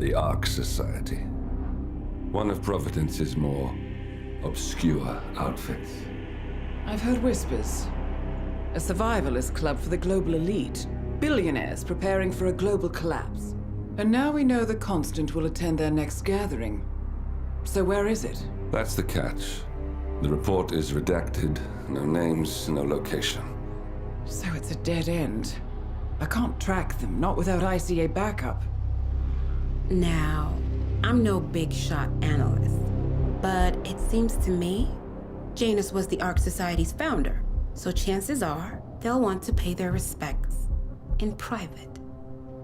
The Ark Society. One of Providence's more obscure outfits. I've heard whispers. A survivalist club for the global elite. Billionaires preparing for a global collapse. And now we know the Constant will attend their next gathering. So where is it? That's the catch. The report is redacted. No names, no location. So it's a dead end. I can't track them, not without ICA backup. Now, I'm no big shot analyst, but it seems to me Janus was the Ark Society's founder, so chances are they'll want to pay their respects in private.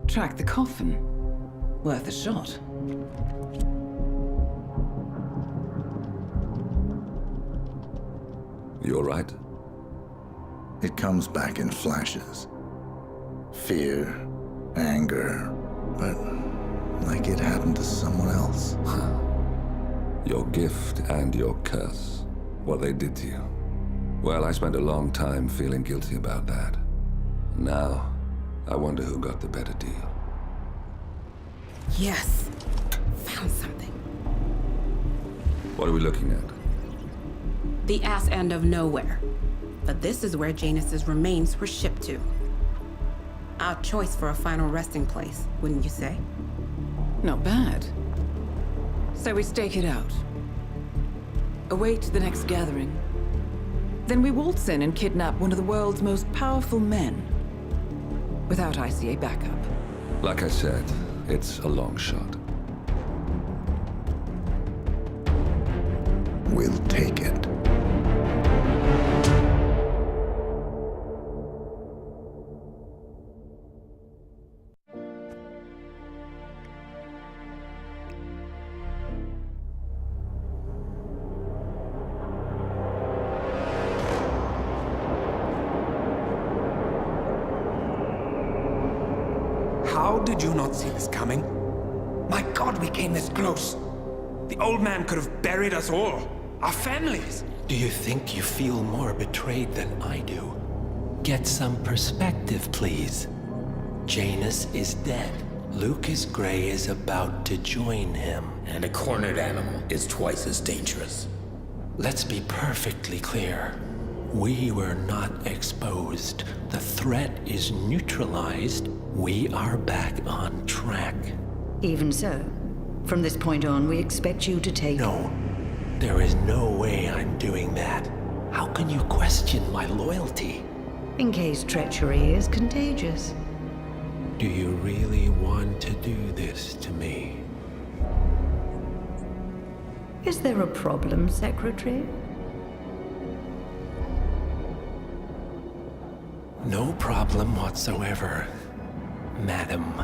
Track the coffin. Worth a shot. You all right? It comes back in flashes. Fear, anger, but like it happened to someone else. Your gift and your curse. What they did to you. Well, I spent a long time feeling guilty about that. Now, I wonder who got the better deal. Yes, found something. What are we looking at? The ass end of nowhere. But this is where Janus's remains were shipped to. Our choice for a final resting place, wouldn't you say? Not bad. So we stake it out. Await the next gathering. Then we waltz in and kidnap one of the world's most powerful men. Without ICA backup. Like I said, it's a long shot. We'll take it. How did you not see this coming? My God, we came this close. The old man could have buried us all. Our families. Do you think you feel more betrayed than I do? Get some perspective, please. Janus is dead. Lucas Gray is about to join him. And a cornered animal is twice as dangerous. Let's be perfectly clear. We were not exposed. The threat is neutralized. We are back on track. Even so, from this point on, we expect you to take... No, there is no way I'm doing that. How can you question my loyalty? In case treachery is contagious. Do you really want to do this to me? Is there a problem, Secretary? No problem whatsoever, Madam.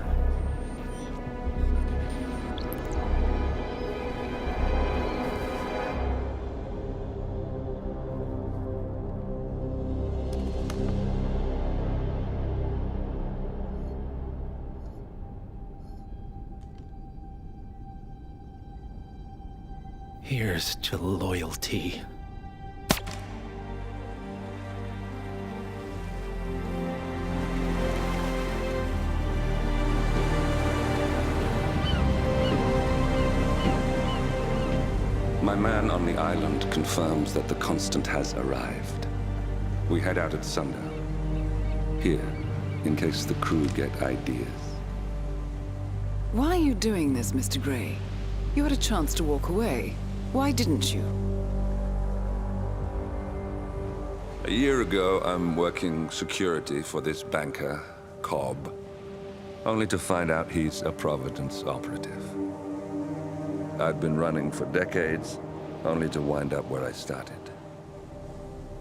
Here's to loyalty. My man on the island confirms that the Constant has arrived. We head out at sundown. Here, in case the crew get ideas. Why are you doing this, Mr. Gray? You had a chance to walk away. Why didn't you? A year ago, I'm working security for this banker, Cobb, only to find out he's a Providence operative. I've been running for decades, only to wind up where I started.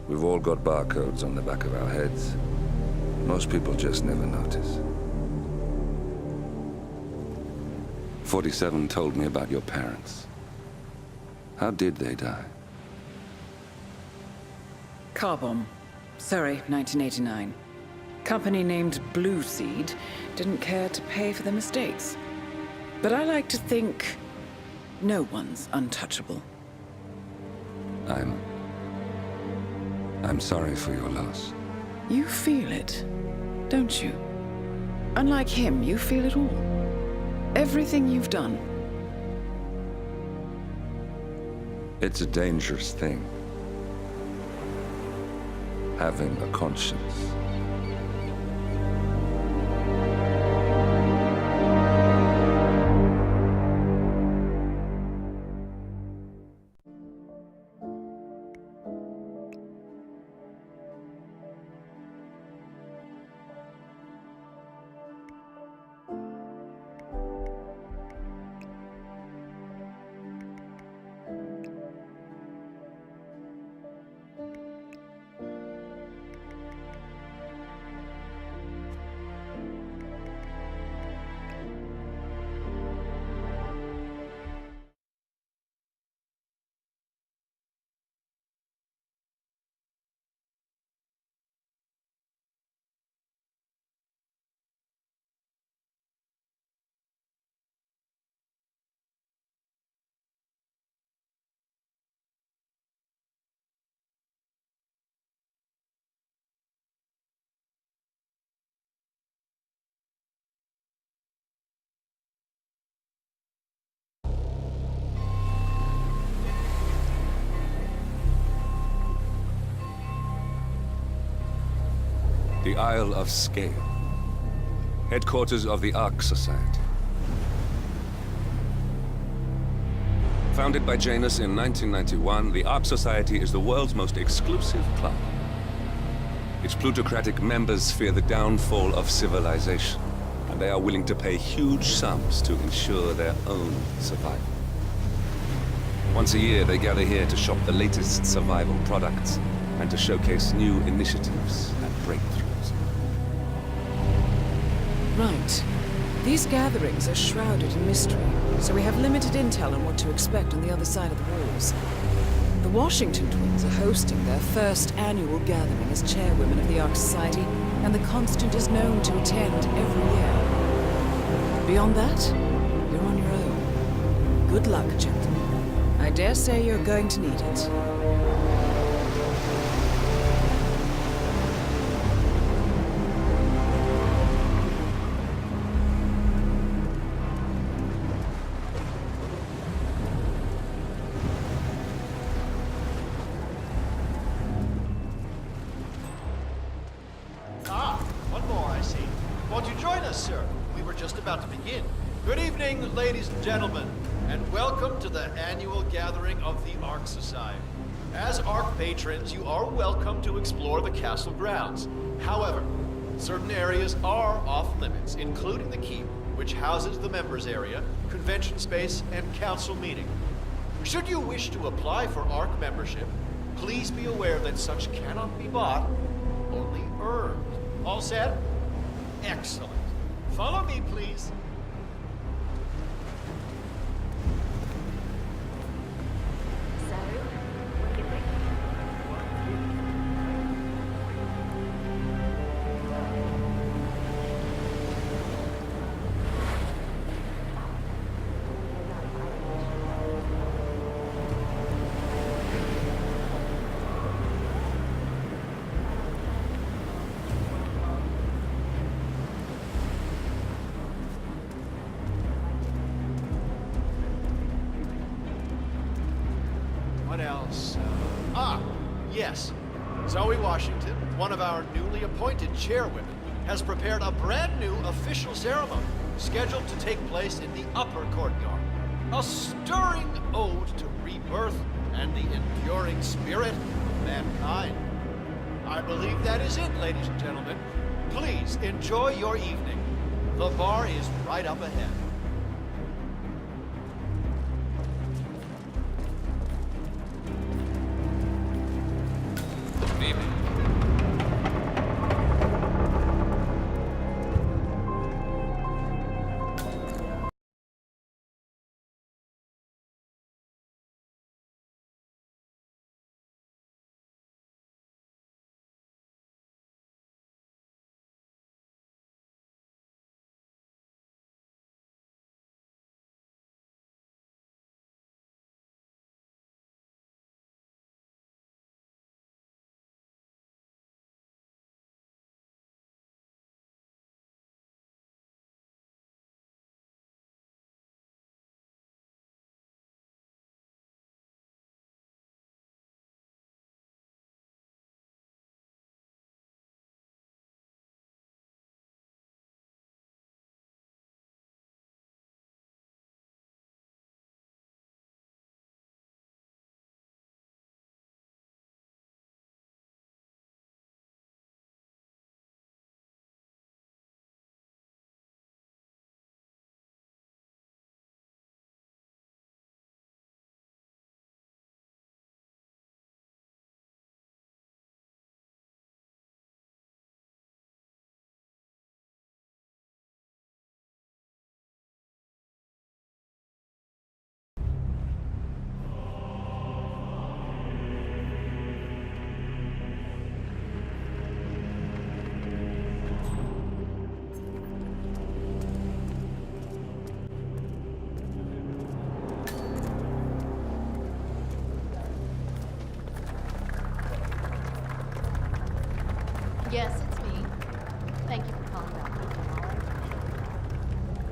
We've all got barcodes on the back of our heads. Most people just never notice. 47 told me about your parents. How did they die? Car bomb. Surrey, 1989. Company named Blue Seed didn't care to pay for the mistakes. But I like to think no one's untouchable. I'm sorry for your loss. You feel it, don't you? Unlike him, you feel it all. everything you've done. It's a dangerous thing, having a conscience. The Isle of Scale, headquarters of the Ark Society. Founded by Janus in 1991, the Ark Society is the world's most exclusive club. Its plutocratic members fear the downfall of civilization, and they are willing to pay huge sums to ensure their own survival. Once a year, they gather here to shop the latest survival products and to showcase new initiatives and breakthroughs. Right. These gatherings are shrouded in mystery, so we have limited intel on what to expect on the other side of the walls. The Washington twins are hosting their first annual gathering as chairwomen of the Ark Society, and the Constant is known to attend every year. Beyond that, you're on your own. Good luck, gentlemen. I dare say you're going to need it. Good evening, ladies and gentlemen, and welcome to the annual gathering of the Ark Society. As Ark patrons, you are welcome to explore the castle grounds. However, certain areas are off limits, including the keep, which houses the members area, convention space, and council meeting. Should you wish to apply for Ark membership, please be aware that such cannot be bought, only earned. All set? Excellent. Follow me, please. What else? Yes. Zoe Washington, one of our newly appointed chairwomen, has prepared a brand new official ceremony scheduled to take place in the upper courtyard. A stirring ode to rebirth and the enduring spirit of mankind. I believe that is it, ladies and gentlemen. Please enjoy your evening. The bar is right up ahead. Yes, it's me. Thank you for calling back.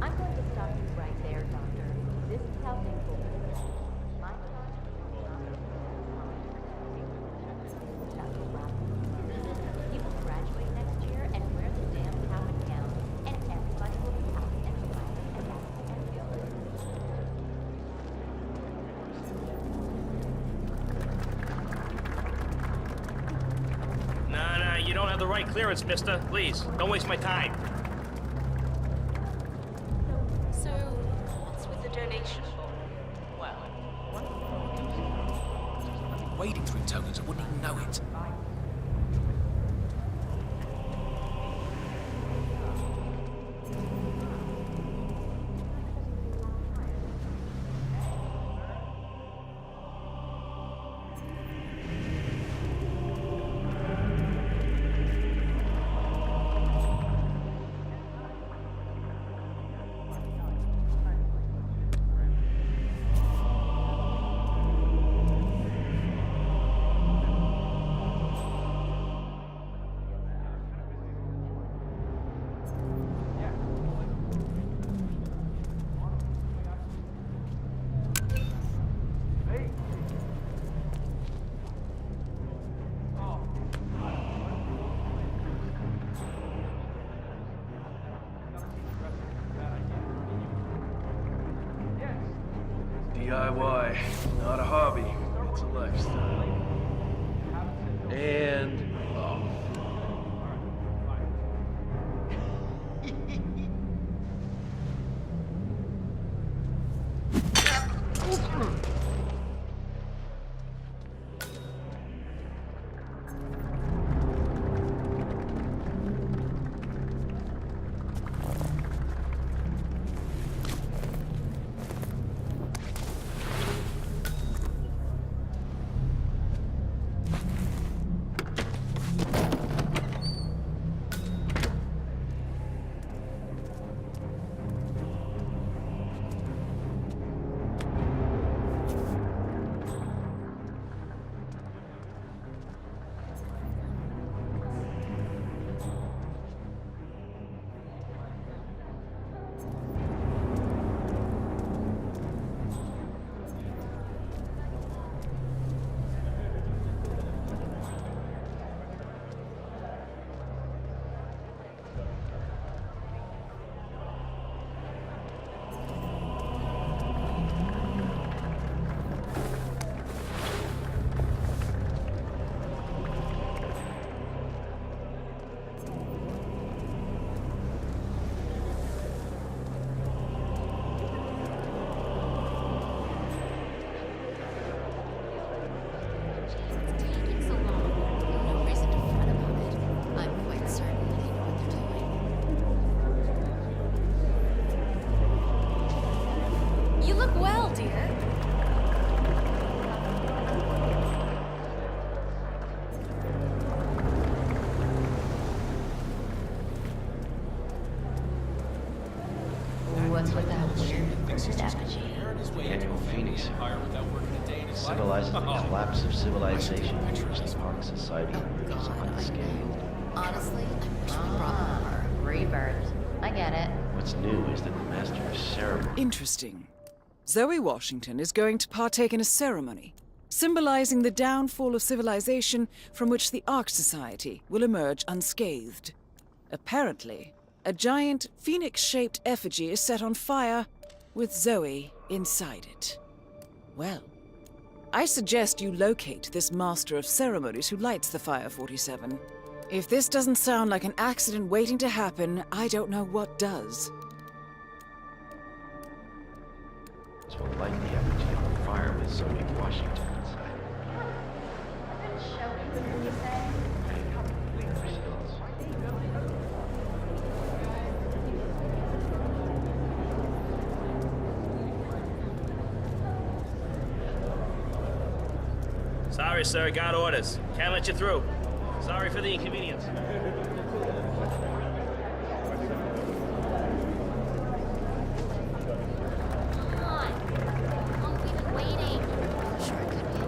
I'm going to stop you right there, Doctor. This is how things will be. My you will graduate next year and wear the damn cap and gown, and everybody will be out and smiling and happy and feeling. Nah, you don't have the right clearance, mister. Please, don't waste my time. So, what's with the donation? Well, wading through tokens, I wouldn't even know it. DIY, not a hobby, it's a lifestyle. And What's with that weird effigy? Annual Phoenix. Symbolizes the collapse of civilization. The Ark Society is unscathed. Honestly, I wish we brought her. Rebirth. I get it. What's new is that the Master of Ceremony. Interesting. Zoe Washington is going to partake in a ceremony, symbolizing the downfall of civilization from which the Ark Society will emerge unscathed. Apparently, a giant phoenix-shaped effigy is set on fire, with Zoe inside it. Well, I suggest you locate this Master of Ceremonies who lights the Fire 47. If this doesn't sound like an accident waiting to happen, I don't know what does. This will light the effigy on fire with Zoe Washington inside. Show me, you say? Sorry, sir, got orders. Can't let you through. Sorry for the inconvenience. Come on. How long have we been waiting? Sure, it could be.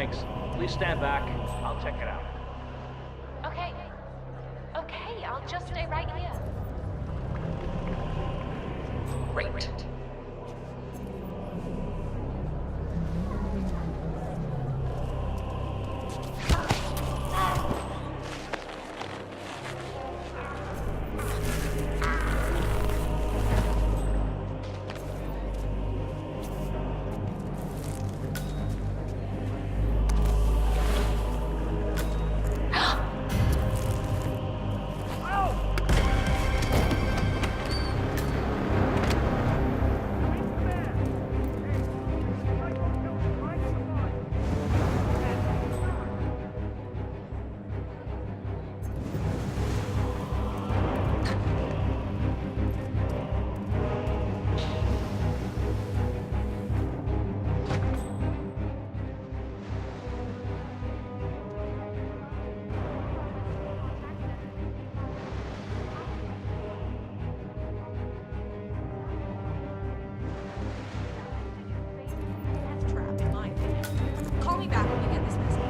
Thanks. Please stand back. I'll check it out. Okay. Okay, I'll just stay right here. Great. Call me back when you get this message.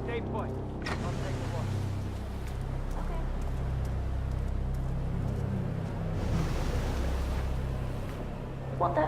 Stay put. I'll take a look. What the?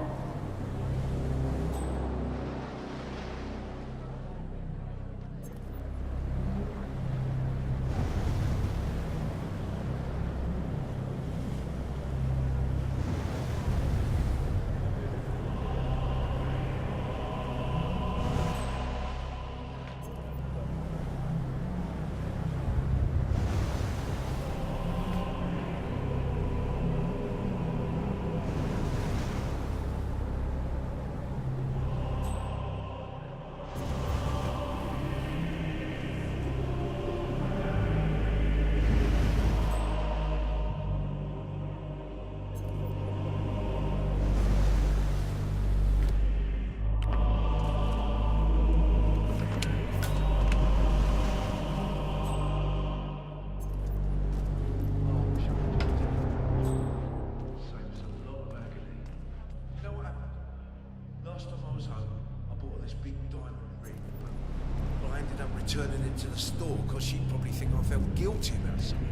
Turning it to the store because she'd probably think I felt guilty about something.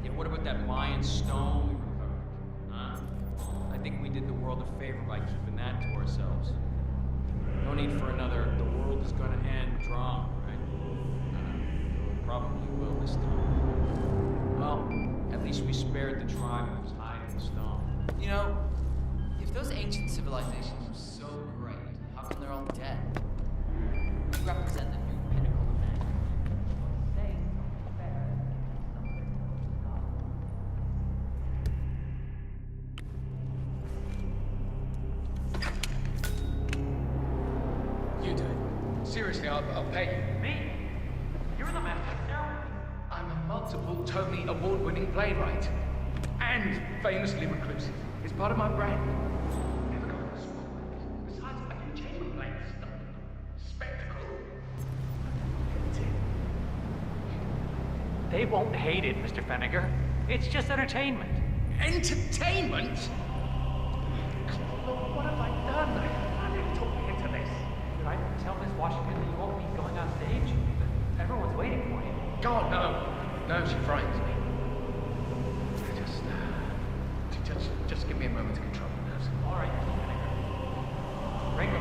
Yeah, what about that Mayan stone we recovered? Huh? I think we did the world a favor by keeping that to ourselves. No need for another, the world is gonna end drama, right? Probably will this time. Well, at least we spared the tribe that was hiding the stone. You know, if those ancient civilizations were so great, how come they're all dead? We represent the new pinnacle of man. You do it. Seriously, I'll pay you. Me? You're the master now. I'm a multiple Tony award-winning playwright. And famously reclusive. It's part of my brand. Never go in the spotlight. Besides, I do chamber plays. Spectacle. They won't hate it, Mr. Feniger. It's just entertainment. Entertainment? Look, what have I done? How did you talk me into this? Did I tell Miss Washington that you won't be going on stage? Everyone's waiting for you. God, no. No, she frightens me. Just give me a moment to control my nerves. All right, Feniger. Ringo.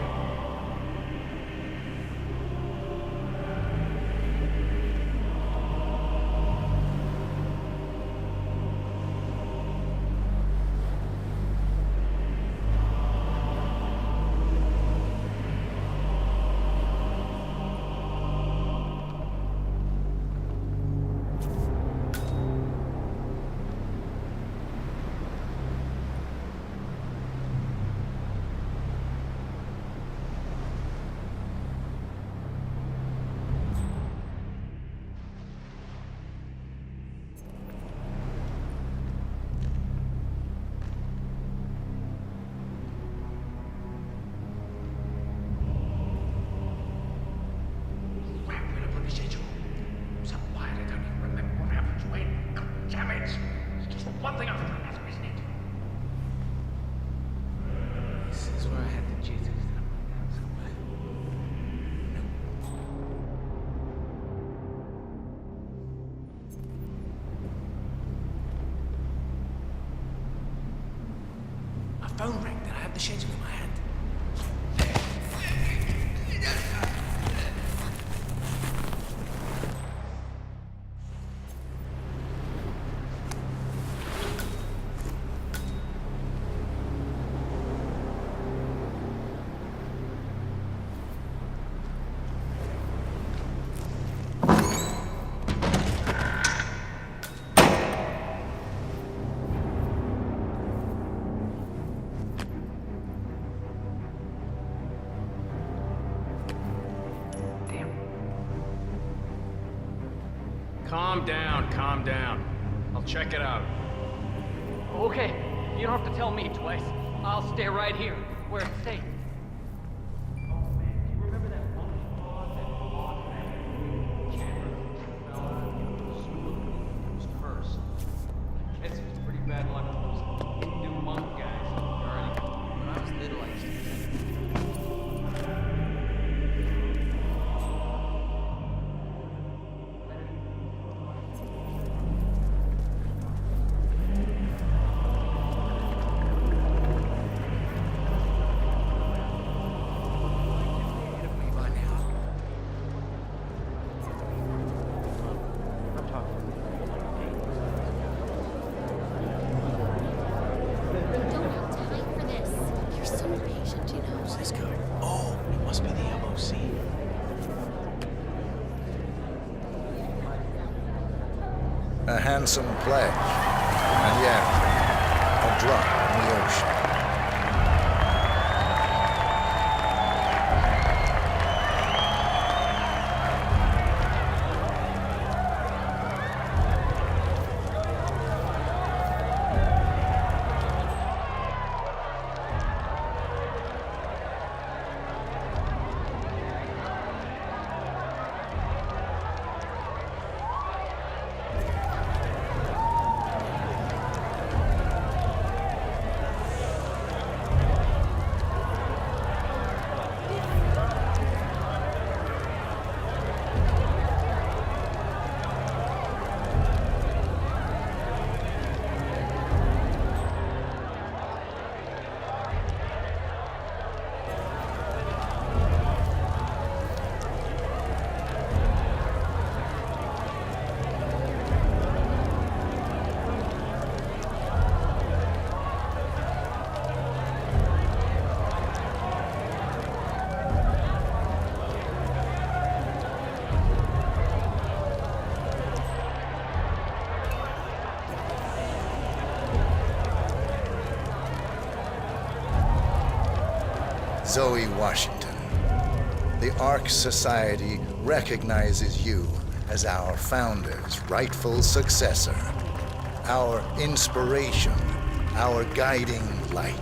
phone rang, then I have the schedule in my hand. Calm down. I'll check it out. Okay, you don't have to tell me twice. I'll stay right here, where it's safe. First. Guess it was pretty bad luck with those Hindu monk guys. When I was little, I used to A handsome pledge. And yet, a drop in the ocean. Zoe Washington, the Ark Society recognizes you as our founder's rightful successor, our inspiration, our guiding light,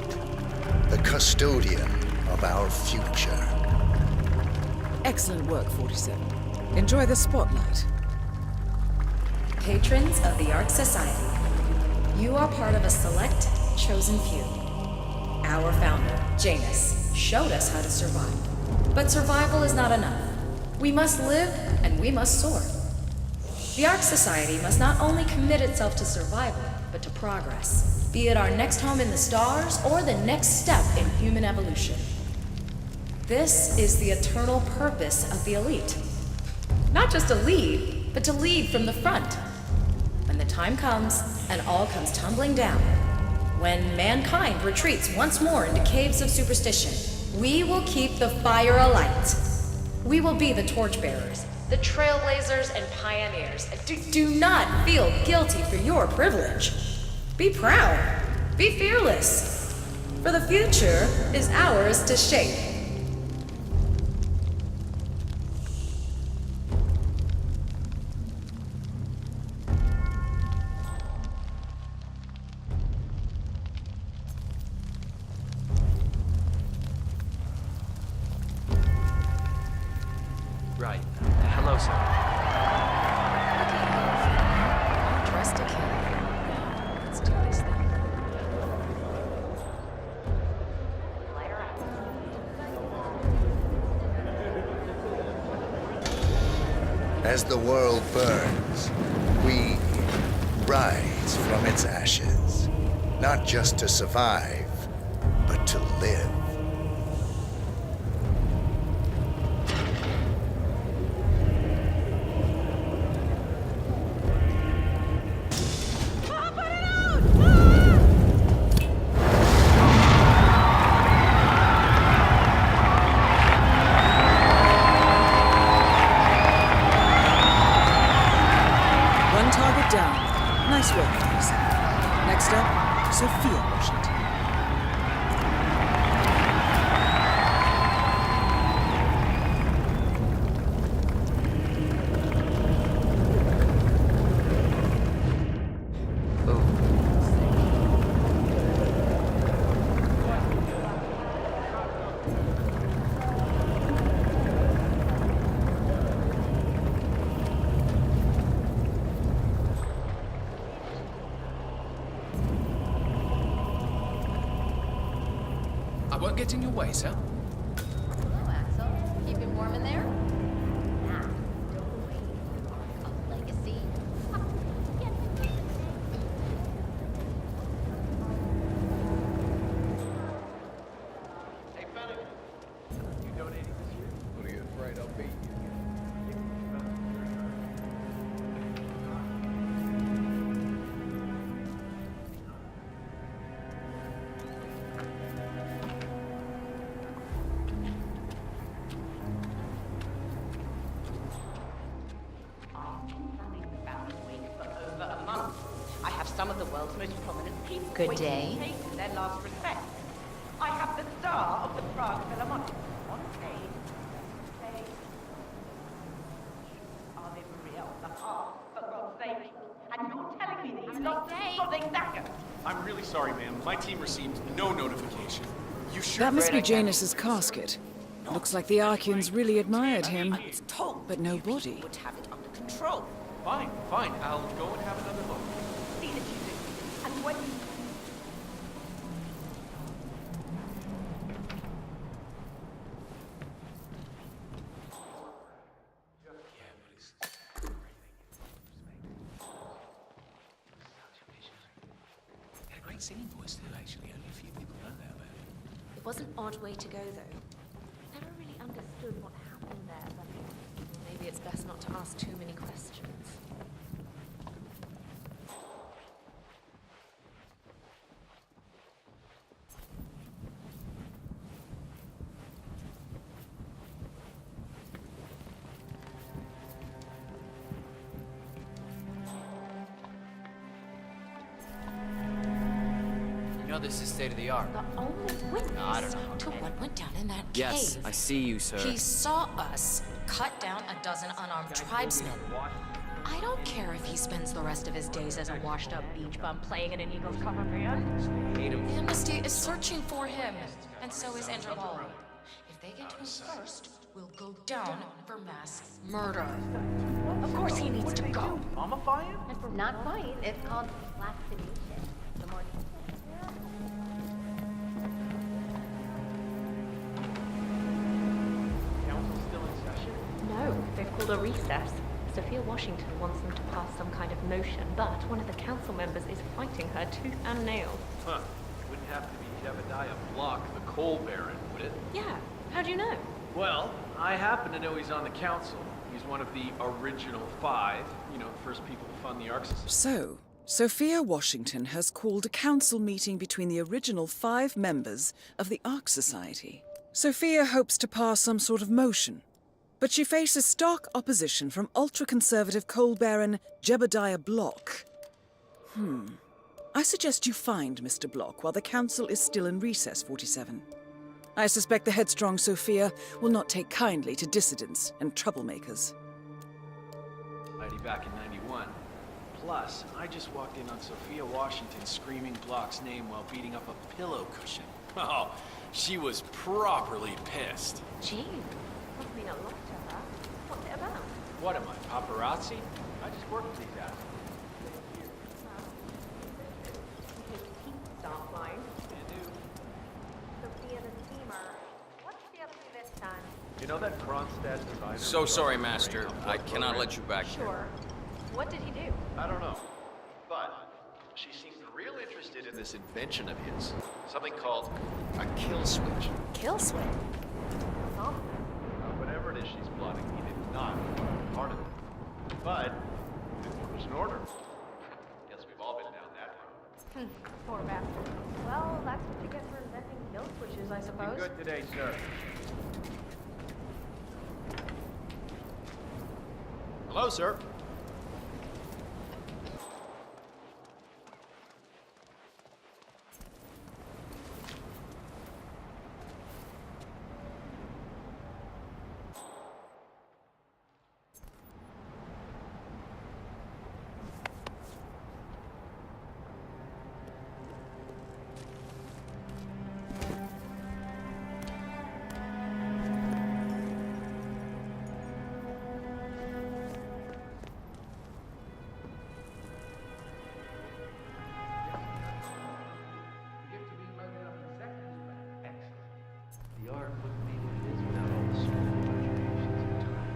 the custodian of our future. Excellent work, 47. Enjoy the spotlight. Patrons of the Ark Society, you are part of a select, chosen few. Our founder, Janus, showed us how to survive. But survival is not enough. We must live and we must soar. The Ark Society must not only commit itself to survival, but to progress, be it our next home in the stars or the next step in human evolution. This is the eternal purpose of the elite. Not just to lead, but to lead from the front. When the time comes and all comes tumbling down, when mankind retreats once more into caves of superstition, we will keep the fire alight. We will be the torchbearers, the trailblazers and pioneers. Do not feel guilty for your privilege. Be proud. Be fearless. For the future is ours to shape. Right. Hello, sir. I'm dressed to kill. Now, let's do this thing. As the world burns, we rise from its ashes, not just to survive, but to live. Nice work, guys. Next up, Sophia Washington. I won't get in your way, sir. Hello, Axel. Keeping warm in there? Nah, no way. A legacy. Hey, Fennec. You donating this year? What are you afraid I'll beat you? I have some of the world's most prominent people. Good day. Taking their last respect. I have the star of the Prague Philharmonic on stage. Ave Maria on the harp, for God's sake. And you're telling me that he's not sodding dagger. I'm really sorry, ma'am. My team received no notification. You should. That must be Janus's casket. Looks like the Archeans really admired him, but no body. Would have it under control. Fine, fine. I'll go and have another look. See that you do. And when you... He had a great singing voice too, actually. Only a few people know that about him. It was an odd way to go, though. Never really understood what happened there, but maybe it's best not to ask too many questions. You know this is state of the art. The only witness I don't know. To what went down in that Yes, cave. I see you, sir. He saw us cut down a dozen unarmed tribesmen. I don't care if he spends the rest of his days as a washed-up beach bum playing in an Eagles cover band. Hate him. Amnesty is searching for him, and so is Interpol. If they get to him first, we'll go down for mass murder. Of course he needs to go. Mummify him? Not quite. It's called vaccination. The more Council's still in session? No, they've called a recess. Sophia Washington wants them to pass some kind of motion, but one of the council members is fighting her tooth and nail. Huh. It wouldn't have to be Jebediah Block, the coal baron, would it? Yeah, how'd you know? Well, I happen to know he's on the council. He's one of the original 5, you know, the first people to fund the Ark Society. So, Sophia Washington has called a council meeting between the original 5 members of the Ark Society. Sophia hopes to pass some sort of motion, but she faces stark opposition from ultra-conservative coal baron Jebediah Block. I suggest you find Mr. Block while the council is still in recess, 47. I suspect the headstrong Sophia will not take kindly to dissidents and troublemakers. Back in 91. Plus, I just walked in on Sophia Washington screaming Block's name while beating up a pillow cushion. Oh, she was properly pissed. Gee, must mean a lot to her. What's it about? What am I, paparazzi? I just work with these assholes. His teeth start flying. Sophia the steamer. What's she up to this time? You know that Kronstadt designer? So sorry, Master. I cannot let you back here. Sure. What did he do? I don't know. But she seemed real interested in into this invention of his. Something called a kill switch. Kill switch? Whatever it is she's plotting, he did not want to be part of it. But it was an order. Guess we've all been down that road. Poor bastard. Well, that's what you get for inventing kill switches, I suppose. Good today, sir. Hello, sir. The Ark wouldn't be what it is without all the stolen contributions and time.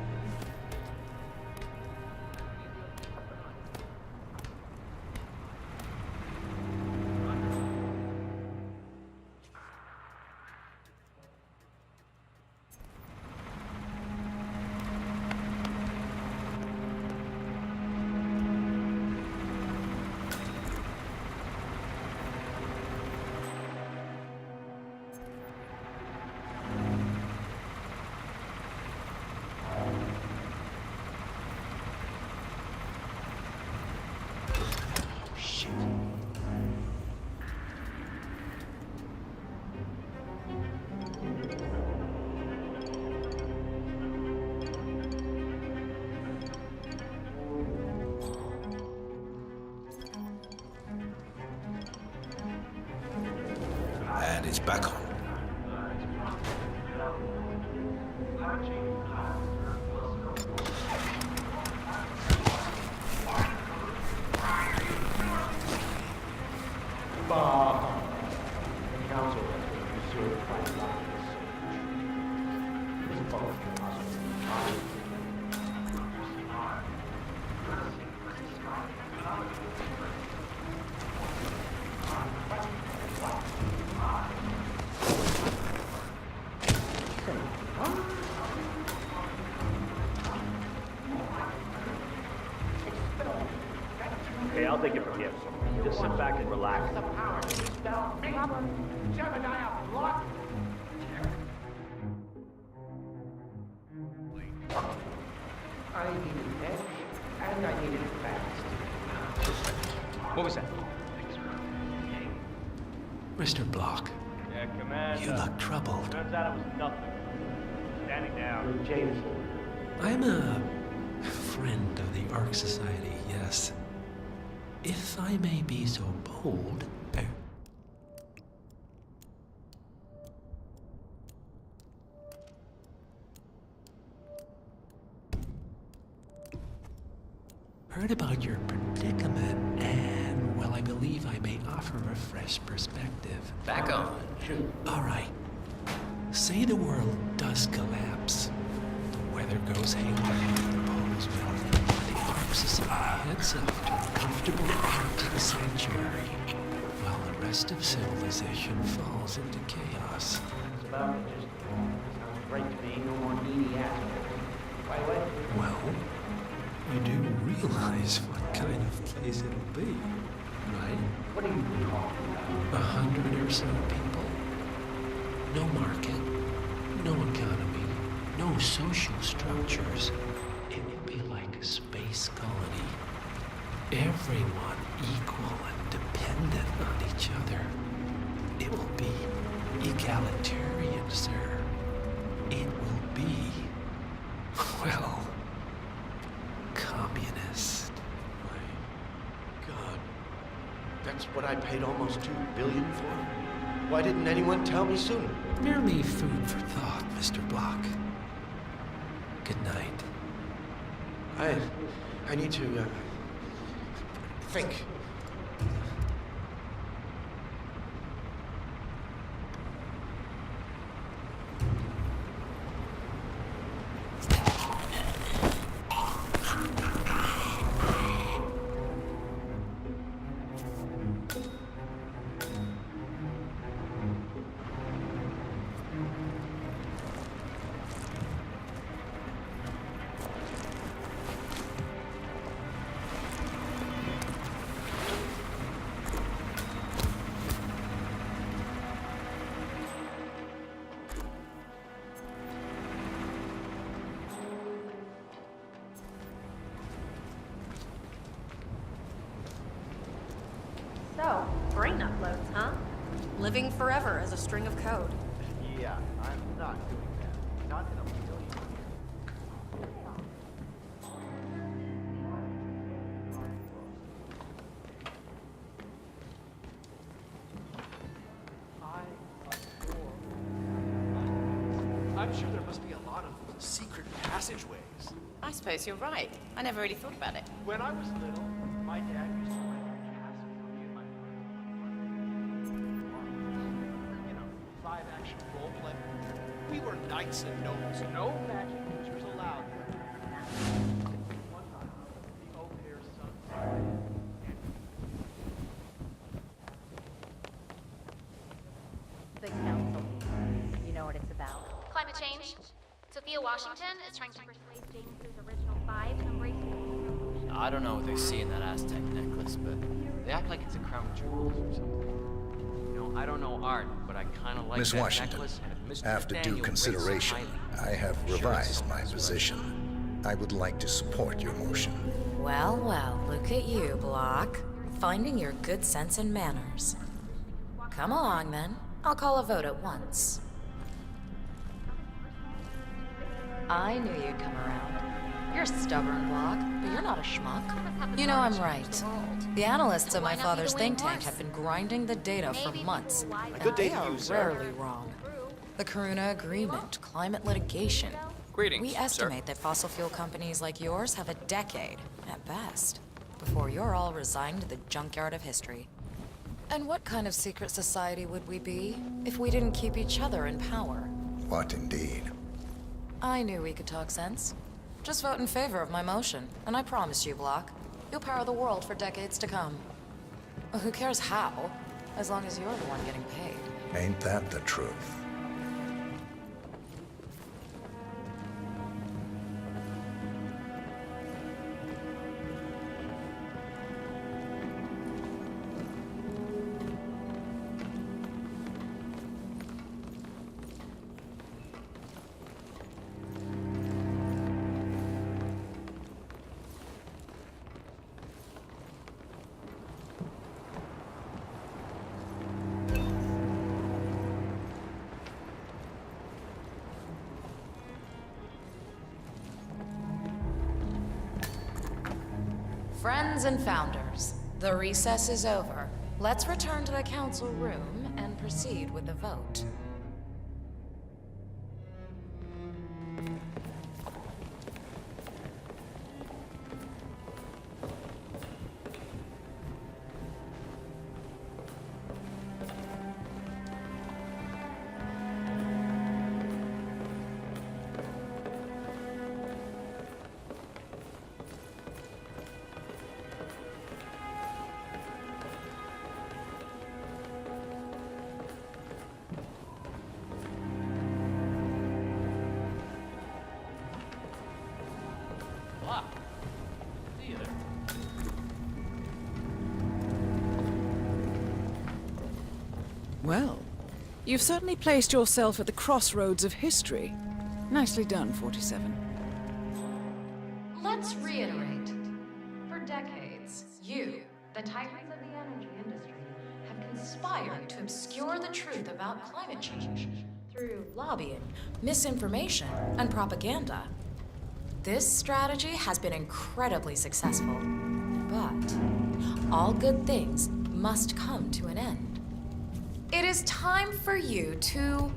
And it's back on. Bob, the council has been usurped by Locke's This boat Okay, I'll take it from here. Just sit back and relax. I needed edge, and I needed it fast. What was that? Mr. Block, Yeah, Commander. you look troubled. Turns out it was nothing. Standing down. James. I'm a friend of the Ark Society, yes. If I may be so bold, heard about your predicament, and, well, I believe I may offer a fresh perspective. Back on. Shoot. All right. Say the world does collapse. The weather goes haywire, the poles melt. The Ark Society heads up to a comfortable Arctic sanctuary, while the rest of civilization falls into chaos. It's about to just sounds great to me. No more needy assholes. By the way, Well, you do realize what kind of place it'll be, right? what are you talking about? 100 or so people. No market, no economy, no social structures. It will be like a space colony. Everyone equal and dependent on each other. It will be egalitarian, sir. It will be, well, communist. My God. That's what I paid almost $2 billion for? Why didn't anyone tell me sooner? Merely food for thought, Mr. Block. Good night. I need to, think. So, brain uploads, huh? Living forever as a string of code. Yeah, I'm not doing that. Not in a million years. I'm sure there must be a lot of secret passageways. I suppose you're right. I never really thought about it. When I was little, my dad used to rent a castle for me and my brother. You know, live-action role-play. We were knights and nobles. No magic users allowed. One time, the au pair's son. The council. You know what it's about. Climate change. Sophia Washington is trying to persuade James's original five to embrace revolution. I don't know what they see in that Aztec necklace, but they act like it's a crown of jewels or something. You know, I don't know art, but I kind of like Miss that Washington, necklace. And if Mr. after due Daniel rates it consideration, highly, I have I'm sure it's revised my someone's position. I would like to support your motion. Well, well, look at you, Block. Finding your good sense and manners. Come along, then. I'll call a vote at once. I knew you'd come around. You're a stubborn, Block, but you're not a schmuck. You know I'm right. The analysts at my father's think tank have been grinding the data for months, and they are rarely wrong. The Karuna Agreement, climate litigation. Greetings, We estimate that fossil fuel companies like yours have a decade, at best, before you're all resigned to the junkyard of history. And what kind of secret society would we be if we didn't keep each other in power? What indeed? I knew we could talk sense. Just vote in favor of my motion, and I promise you, Block, you'll power the world for decades to come. Well, who cares how, as long as you're the one getting paid. Ain't that the truth? Friends and founders, the recess is over. Let's return to the council room and proceed with the vote. Well, you've certainly placed yourself at the crossroads of history. Nicely done, 47. Let's reiterate. For decades, you, the titans of the energy industry, have conspired to obscure the truth about climate change through lobbying, misinformation, and propaganda. This strategy has been incredibly successful, but all good things must come to an end. It is time for you to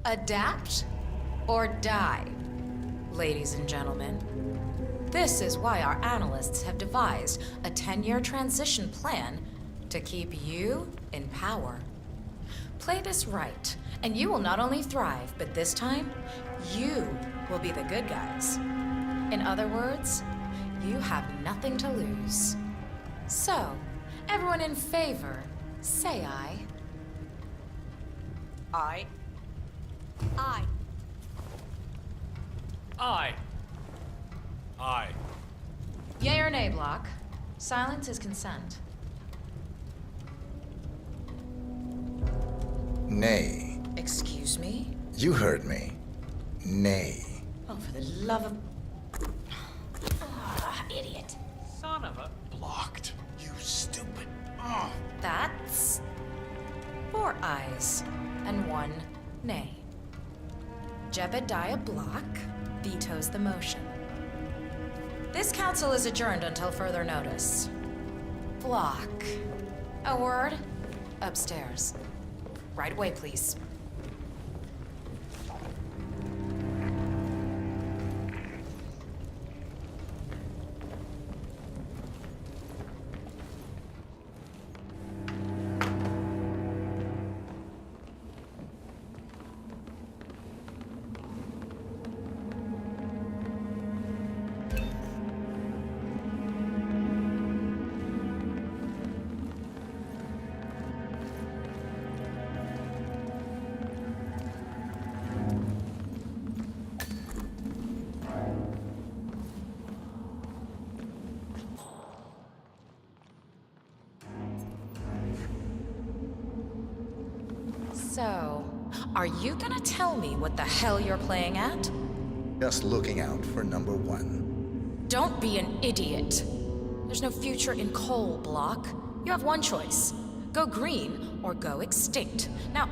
adapt or die, ladies and gentlemen. This is why our analysts have devised a 10-year transition plan to keep you in power. Play this right, and you will not only thrive, but this time, you will be the good guys. In other words, you have nothing to lose. So, everyone in favor, say aye. Aye. Aye. Aye. Aye. Yay or nay, Block? Silence is consent. Nay. Excuse Excuse me? You heard me. Nay. Oh, for the love of... Idiot. Son of a... Blocked. You stupid. Oh. That's... 4 ayes and 1 nay. Jebediah Block vetoes the motion. This council is adjourned until further notice. Block. A word? Upstairs. Right away, please. So, are you gonna tell me what the hell you're playing at? Just looking out for number 1. Don't be an idiot. There's no future in coal, Block. You have one choice. Go green or go extinct. Now,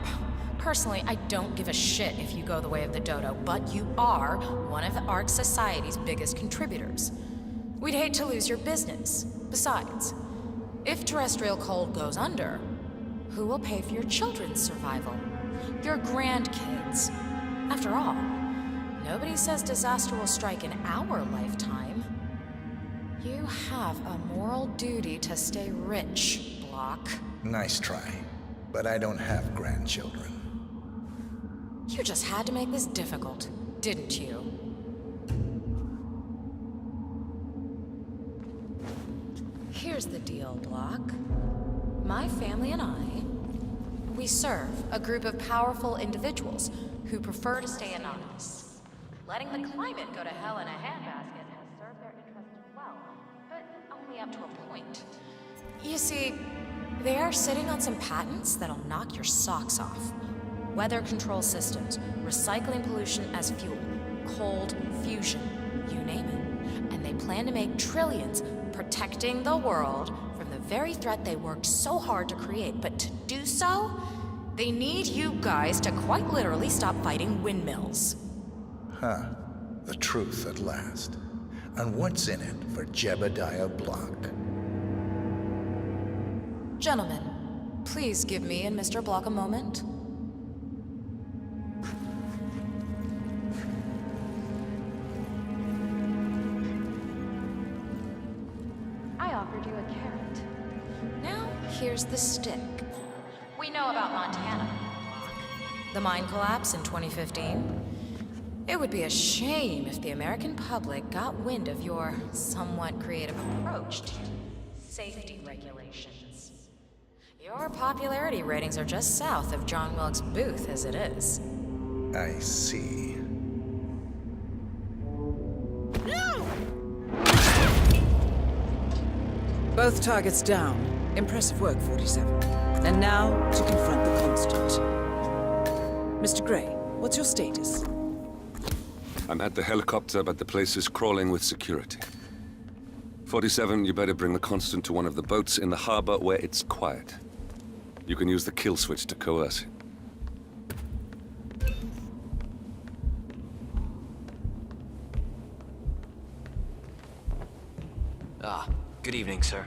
personally, I don't give a shit if you go the way of the dodo, but you are one of the Ark Society's biggest contributors. We'd hate to lose your business. Besides, if terrestrial coal goes under, who will pay for your children's survival? Your grandkids. After all, nobody says disaster will strike in our lifetime. You have a moral duty to stay rich, Block. Nice try, but I don't have grandchildren. You just had to make this difficult, didn't you? Here's the deal, Block. My family and I, we serve a group of powerful individuals who prefer to stay anonymous. Letting the climate go to hell in a handbasket has served their interests well, but only up to a point. You see, they are sitting on some patents that'll knock your socks off. Weather control systems, recycling pollution as fuel, cold fusion, you name it. And they plan to make trillions protecting the world from the very threat they worked so hard to create. But to do so, they need you guys to quite literally stop fighting windmills. Huh. The truth at last. And what's in it for Jebediah Block? Gentlemen, please give me and Mr. Block a moment. I offered you a carrot. Now, here's the stick. We know about Montana. The mine collapse in 2015. It would be a shame if the American public got wind of your somewhat creative approach to safety regulations. Your popularity ratings are just south of John Wilkes Booth as it is. I see. Both targets down. Impressive work, 47. And now, to confront the Constant. Mr. Gray, what's your status? I'm at the helicopter, but the place is crawling with security. 47, you better bring the Constant to one of the boats in the harbor where it's quiet. You can use the kill switch to coerce it. Good evening, sir.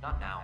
Not now.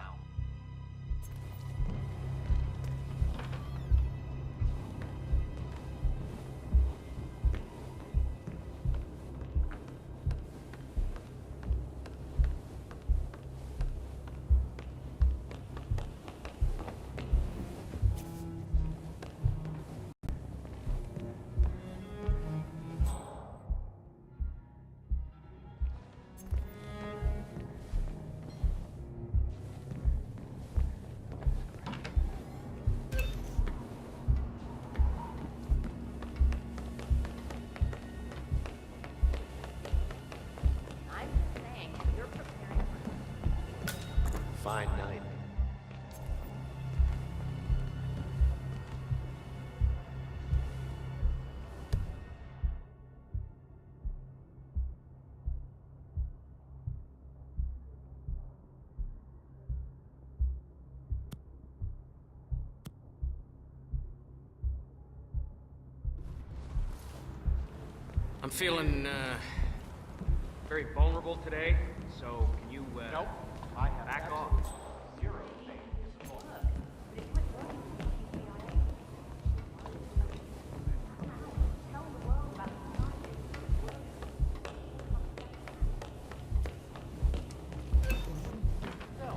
fine night. I'm feeling, very vulnerable today, so can you, Nope. I have back off? zero faith in this work. So,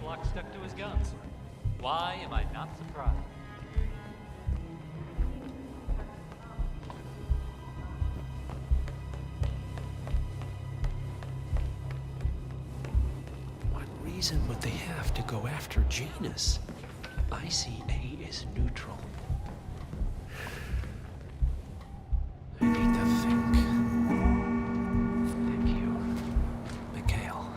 Block stuck to his guns. Why am I not surprised? What reason would they have to go after Janus? ICA is neutral. I need to think. Thank you, Mikhail.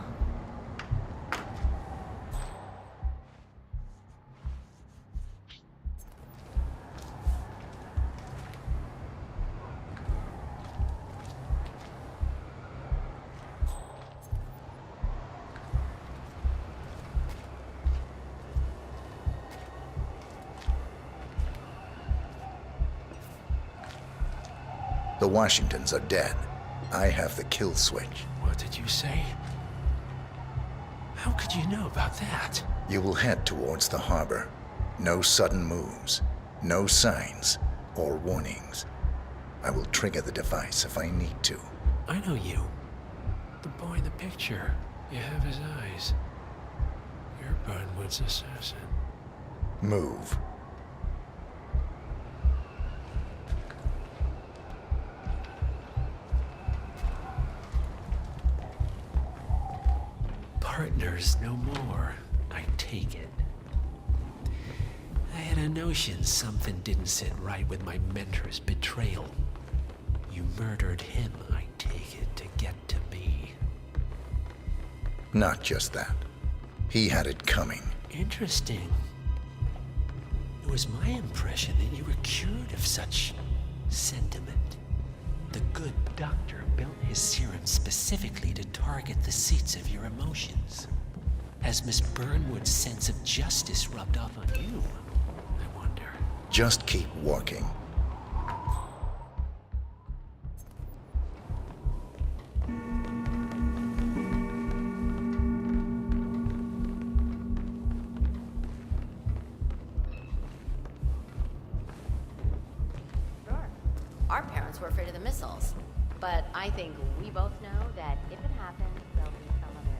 The Washingtons are dead. I have the kill switch. What did you say? How could you know about that? You will head towards the harbor. No sudden moves, no signs or warnings. I will trigger the device if I need to. I know you. The boy in the picture. You have his eyes. You're Burnwood's assassin. Move. Partners no more, I take it. I had a notion something didn't sit right with my mentor's betrayal. You murdered him, I take it, to get to me. Not just that. He had it coming. Interesting. It was my impression that you were cured of such sentiment. The good doctor built his serum specifically to target the seats of your emotions. Has Miss Burnwood's sense of justice rubbed off on you? I wonder. Just keep walking. Our parents were afraid of the missiles. But I think we both know that if it happens, there'll be some other...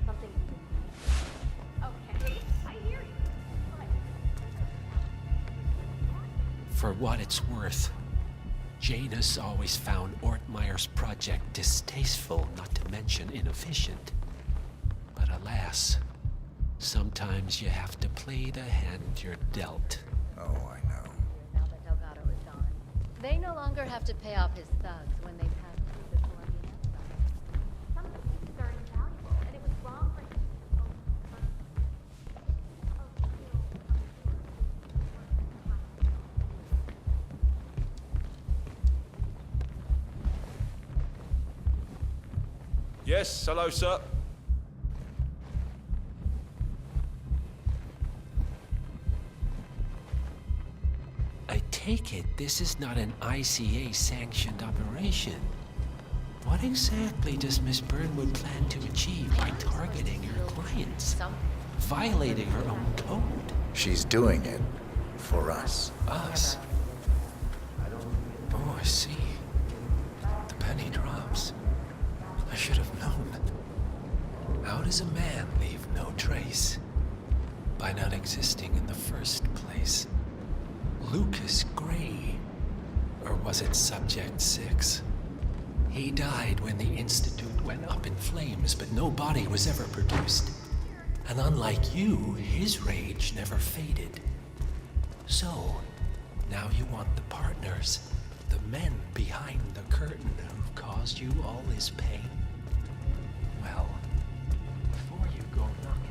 something... Okay, I hear you. For what it's worth, Janus always found Ortmeyer's project distasteful, not to mention inefficient. But alas, sometimes you have to play the hand you're dealt. Oh, I know. Now that Delgado is gone, they no longer have to pay off his thugs when they pass through the Colombian embassy. Some of the pieces are invaluable, and it was wrong for him to... Yes, hello, sir. I take it this is not an ICA-sanctioned operation. What exactly does Miss Burnwood plan to achieve by targeting her clients? Violating her own code? She's doing it for us. Us? Oh, I see. The penny drops. I should have known. How does a man leave no trace? By not existing in the first place. Lucas Gray. Or was it Subject 6? He died when the Institute went up in flames, but no body was ever produced. And unlike you, his rage never faded. So, now you want the partners, the men behind the curtain who've caused you all this pain? Well, before you go knocking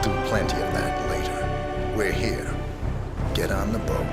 We'll do plenty of that later. We're here. Get on the boat.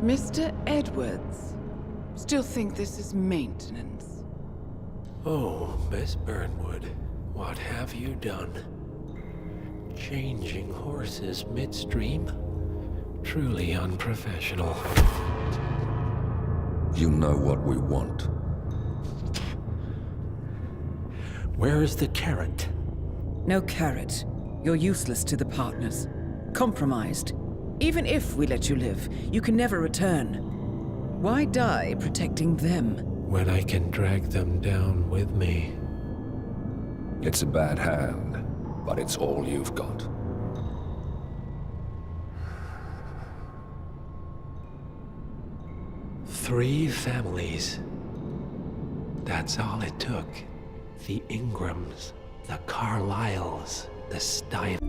Mr. Edwards, still think this is maintenance? Oh, Miss Burnwood, what have you done? Changing horses midstream? Truly unprofessional. You know what we want. Where is the carrot? No carrot. You're useless to the partners. Compromised. Even if we let you live, you can never return. Why die protecting them? When I can drag them down with me. It's a bad hand, but it's all you've got. Three families. That's all it took. The Ingrams, the Carlyles, the Stives.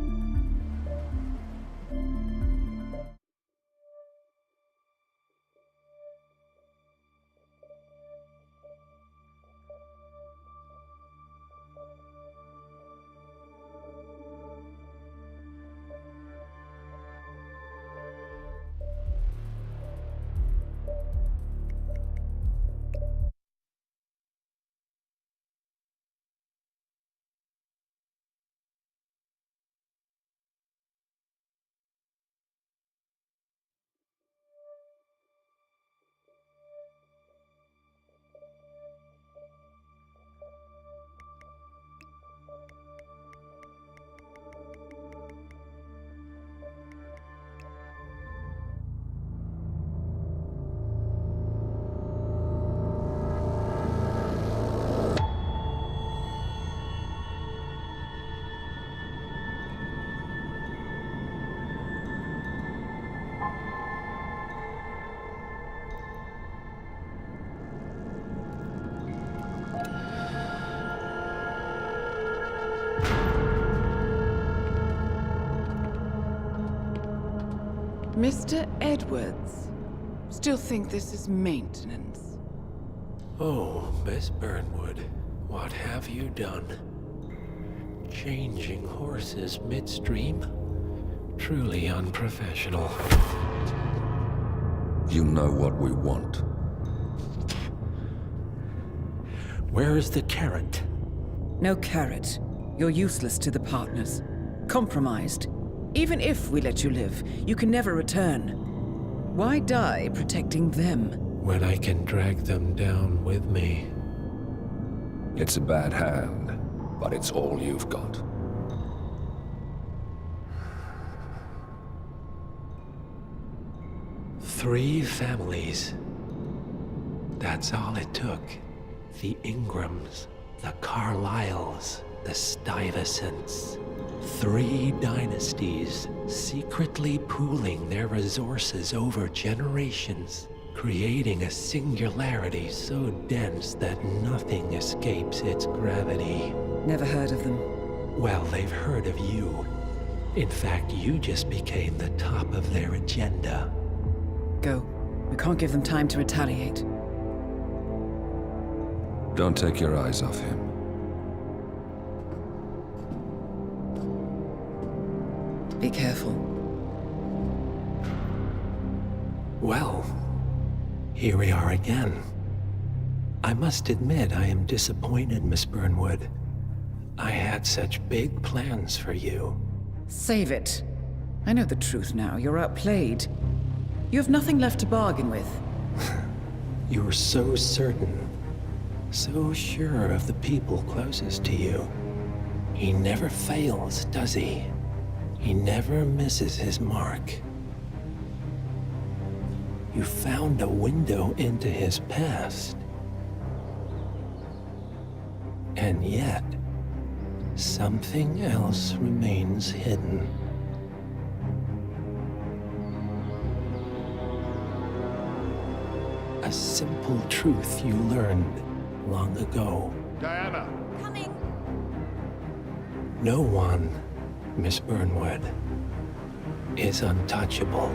Mr. Edwards, still think this is maintenance? Oh, Miss Burnwood, what have you done? Changing horses midstream? Truly unprofessional. You know what we want. Where is the carrot? No carrot. You're useless to the partners. Compromised. Even if we let you live, you can never return. Why die protecting them? When I can drag them down with me. It's a bad hand, but it's all you've got. Three families. That's all it took. The Ingrams, the Carlyles, the Stuyvesants. 3 dynasties secretly pooling their resources over generations, creating a singularity so dense that nothing escapes its gravity. Never heard of them. Well, they've heard of you. In fact, you just became the top of their agenda. Go. We can't give them time to retaliate. Don't take your eyes off him. Be careful. Well, here we are again. I must admit I am disappointed, Miss Burnwood. I had such big plans for you. Save it. I know the truth now. You're outplayed. You have nothing left to bargain with. You were so certain, so sure of the people closest to you. He never fails, does he? He never misses his mark. You found a window into his past. And yet, something else remains hidden. A simple truth you learned long ago. Diana! Coming! No one, Miss Burnwood, is untouchable.